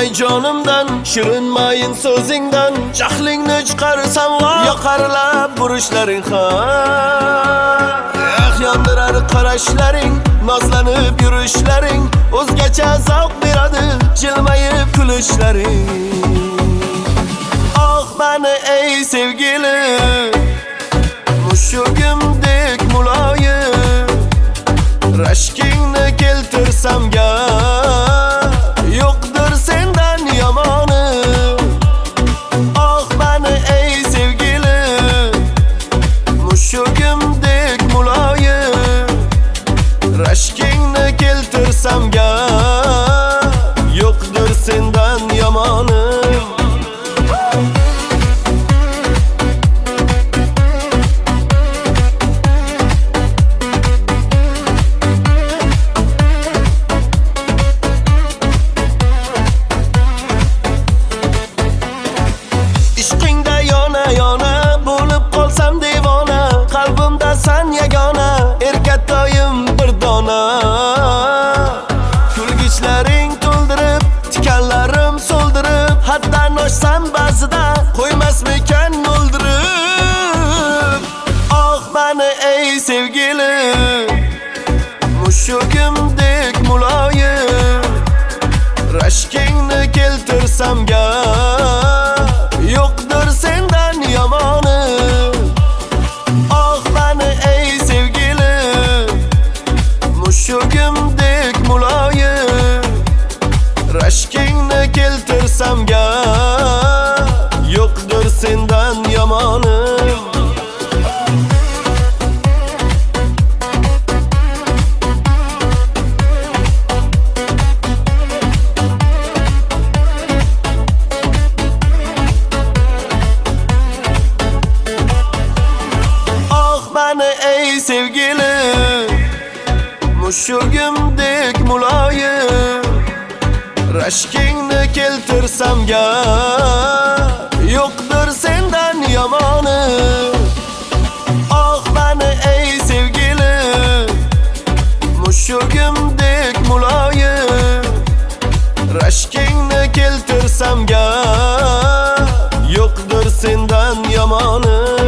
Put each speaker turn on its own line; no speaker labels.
Ey canımdan, shirinmayin so'zingdan jahlingni chiqarsam yoqarlab burushlaring yondirar qarashlaring, nozlanib yurishlaring, o'zgacha zavq beradi jilmayib kulishlaring. Oh mani ey sevgilim, mushugimdek muloyim, rashkingni keltirsam yo'qdir sendan yomoni. Oh mani ey sevgilim, mushugimdek muloyim, rashkingni keltirsam yo'qdir sendan yomoni. Ishqingda yona bo'lib qolsam devona, qalbimda san yagona, erkatoyim bir dona. Kulgichlaring to'ldirib, tikanlarim so'ldirib, haddan oshsam ba'zida qo'ymasmikan o'ldirib. Oh mani ey sevgilim, mushugimdek muloyim, rashkingni keltirsam yo'qdir sendan yomoni. Oh mani ey sevgilim, mushugimdek muloyim, rashkingni keltirsam yo'qdir sendan yomoni. Ey sevgilim, mushugimdek muloyim, rashkingni keltirsam yo'qdir sendan yomoni. Oh mani ey sevgilim, mushugimdek muloyim, rashkingni keltirsam yo'qdir sendan yomoni.